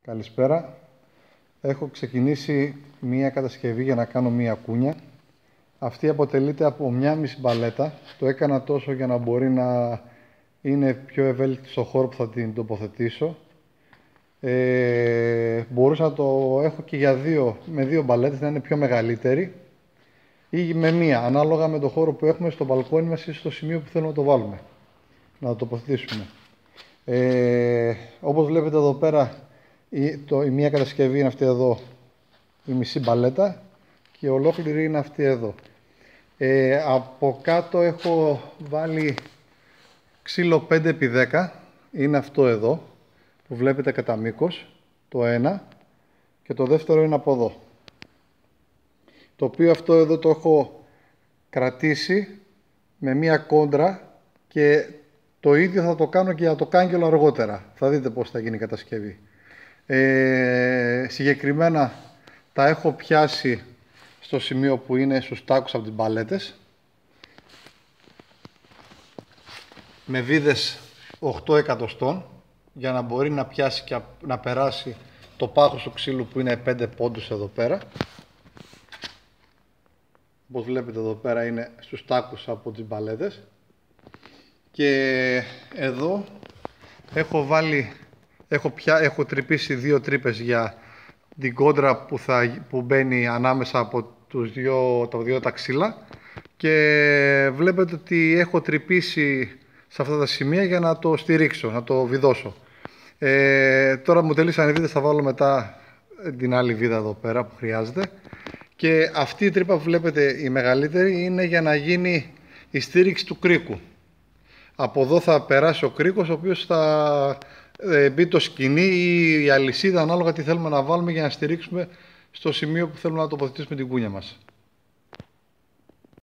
Καλησπέρα. Έχω ξεκινήσει μία κατασκευή για να κάνω μία κούνια. Αυτή αποτελείται από μία μισή μπαλέτα. Το έκανα τόσο για να μπορεί να είναι πιο ευέλικτη στο χώρο που θα την τοποθετήσω. Μπορούσα να το έχω και με δύο μπαλέτες, να είναι πιο μεγαλύτερη, ή με μία, ανάλογα με το χώρο που έχουμε στο μπαλκόνι μας ή στο σημείο που θέλουμε να το βάλουμε, να το τοποθετήσουμε. Όπως βλέπετε εδώ πέρα, η μία κατασκευή είναι αυτή εδώ, η μισή μπαλέτα, και η ολόκληρη είναι αυτή εδώ. Από κάτω έχω βάλει ξύλο 5x10, είναι αυτό εδώ που βλέπετε κατά μήκος, το ένα, και το δεύτερο είναι από εδώ. Το οποίο αυτό εδώ το έχω κρατήσει με μία κόντρα, και το ίδιο θα το κάνω και για το κάγκελο αργότερα. Θα δείτε πώς θα γίνει η κατασκευή. Συγκεκριμένα τα έχω πιάσει στο σημείο που είναι στους τάκους από τις μπαλέτες, με βίδες 8 εκατοστών, για να μπορεί να πιάσει και να περάσει το πάχος του ξύλου που είναι 5 πόντους εδώ πέρα. Όπως βλέπετε εδώ πέρα είναι στους τάκους από τις μπαλέτες. Και εδώ έχω τρυπήσει δύο τρύπες για την κόντρα που μπαίνει ανάμεσα από τα δύο τα ξύλα, και βλέπετε ότι έχω τρυπήσει σε αυτά τα σημεία για να το στηρίξω, να το βιδώσω. Τώρα μου τελείωσαν οι βίδες, θα βάλω μετά την άλλη βίδα εδώ πέρα που χρειάζεται. Και αυτή η τρύπα που βλέπετε, η μεγαλύτερη, είναι για να γίνει η στήριξη του κρίκου. Από εδώ θα περάσει ο κρίκος, ο οποίος θα μπει το σκοινί ή η αλυσίδα, ανάλογα τι θέλουμε να βάλουμε για να στηρίξουμε στο σημείο που θέλουμε να τοποθετήσουμε την κούνια μας.